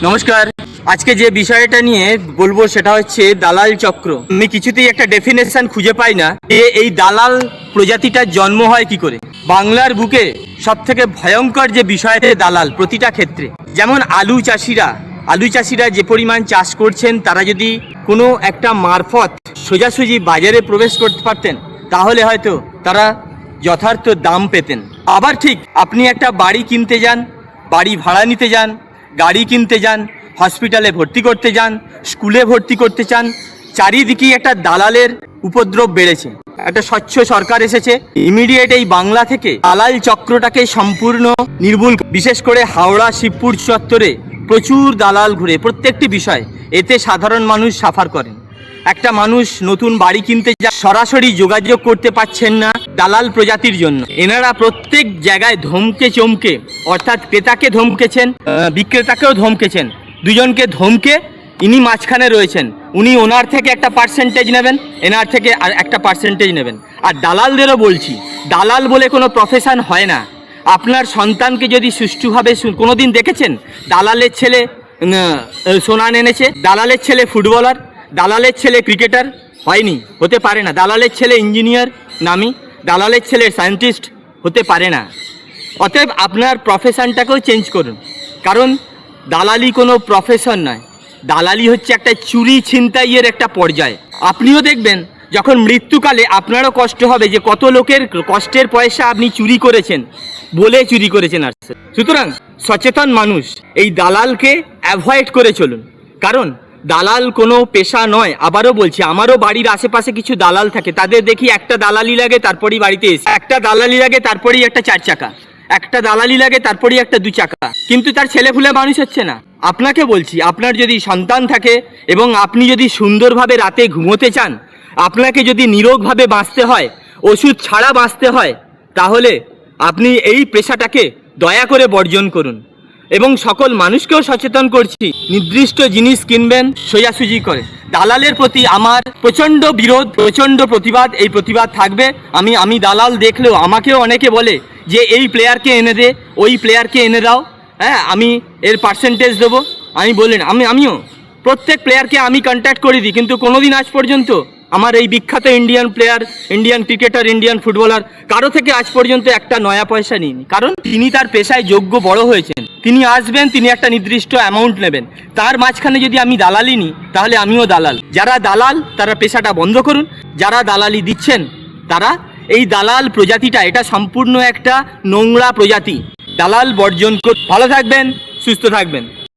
নমস্কার। আজকে যে বিষয়টা নিয়ে বলবো সেটা হচ্ছে দালাল চক্র। আমি কিছুতেই একটা ডেফিনেশন খুঁজে পাই না যে এই দালাল প্রজাতিটার জন্ম হয় কি করে। বাংলার বুকে সব থেকে ভয়ঙ্কর যে বিষয়টা দালাল প্রতিটা ক্ষেত্রে, যেমন আলু চাষিরা যে পরিমাণ চাষ করছেন, তারা যদি কোনো একটা মারফত সোজাসুজি বাজারে প্রবেশ করতে পারতেন তাহলে হয়তো তারা যথার্থ দাম পেতেন। আবার ঠিক আপনি একটা বাড়ি কিনতে যান, বাড়ি ভাড়া নিতে যান, গাড়ি কিনতে যান, হসপিটালে ভর্তি করতে যান, স্কুলে ভর্তি করতে চান, চারিদিকেই একটা দালালের উপদ্রব বেড়েছে। একটা স্বচ্ছ সরকার এসেছে, ইমিডিয়েট এই বাংলা থেকে দালাল চক্রটাকে সম্পূর্ণ নির্মূল। বিশেষ করে হাওড়া শিবপুর চত্বরে প্রচুর দালাল ঘুরে প্রত্যেকটি বিষয়, এতে সাধারণ মানুষ সাফার করেন। একটা মানুষ নতুন বাড়ি কিনতে যা সরাসরি যোগাযোগ করতে পারছেন না দালাল প্রজাতির জন্য। এনারা প্রত্যেক জায়গায় ধমকে চমকে, অর্থাৎ ক্রেতাকে ধমকেছেন, বিক্রেতাকেও ধমকেছেন, দুজনকে ধমকে ইনি মাঝখানে রয়েছেন। উনি ওনার থেকে একটা পার্সেন্টেজ নেবেন, এনার থেকে আর একটা পার্সেন্টেজ নেবেন। আর দালালদেরও বলছি, দালাল বলে কোনো প্রফেশন হয় না। আপনার সন্তানকে যদি সুষ্ঠুভাবে, কোনোদিন দেখেছেন দালালের ছেলে সোনা এনেছে, দালালের ছেলে ফুটবলার, দালালের ছেলে ক্রিকেটার? হয়নি, হতে পারে না। দালালের ছেলে ইঞ্জিনিয়ার নামি, দালালের ছেলে সায়েন্টিস্ট হতে পারে না। অতএব আপনার প্রফেশনটাকেও চেঞ্জ করুন, কারণ দালালি কোনো প্রফেশন নয়। দালালি হচ্ছে একটা চুরি ছিনতাইয়ের একটা পর্যায়। আপনিও দেখবেন যখন মৃত্যুকালে আপনারও কষ্ট হবে যে কত লোকের কষ্টের পয়সা আপনি চুরি করেছেন, বলে চুরি করেছেন। আর সুতরাং সচেতন মানুষ এই দালালকে অ্যাভয়েড করে চলুন, কারণ দালাল কোনো পেশা নয়। আবারও বলছি, আমারও বাড়ির আশেপাশে কিছু দালাল থাকে, তাদের দেখি একটা দালালি লাগে তারপরেই বাড়িতে এসে, একটা দালালি লাগে তারপরেই একটা 4 চাকা, একটা দালালি লাগে তারপরেই একটা 2 চাকা, কিন্তু তার ছেলেপুলে মানুষ হচ্ছে না। আপনাকে বলছি, আপনার যদি সন্তান থাকে এবং আপনি যদি সুন্দরভাবে রাতে ঘুমোতে চান, আপনাকে যদি নিরোগভাবে বাঁচতে হয়, ওষুধ ছাড়া বাঁচতে হয়, তাহলে আপনি এই পেশাটাকে দয়া করে বর্জন করুন। এবং সকল মানুষকেও সচেতন করছি, নির্দিষ্ট জিনিস কিনবেন সোজাসুজি করে। দালালের প্রতি আমার প্রচণ্ড বিরোধ, প্রচণ্ড প্রতিবাদ। এই প্রতিবাদ থাকবে। আমি দালাল দেখলেও আমাকেও অনেকে বলে যে এই প্লেয়ারকে এনে দে, ওই প্লেয়ারকে এনে দাও, হ্যাঁ আমি এর পার্সেন্টেজ দেবো। আমি বললেন আমিও প্রত্যেক প্লেয়ারকে আমি কন্ট্যাক্ট করে দিই, কিন্তু কোনোদিন আজ পর্যন্ত আমার এই বিখ্যাত Indian player, Indian cricketer, Indian footballer কারো থেকে আজ পর্যন্ত একটা নয়া পয়সা নিইনি। কারণ তিনি তার পেশায় যোগ্য বড় হয়েছেন, তিনি আসবেন, তিনি একটা নির্দিষ্ট অ্যামাউন্ট নেবেন। তার মাঝখানে যদি আমি দালালি নিই তাহলে আমিও দালাল। যারা দালাল তারা পেশাটা বন্ধ করুন, যারা দালালি দিচ্ছেন তারা, এই দালাল প্রজাতিটা এটা সম্পূর্ণ একটা নোংরা প্রজাতি। দালাল বর্জন করুন। ভালো থাকবেন, সুস্থ থাকবেন।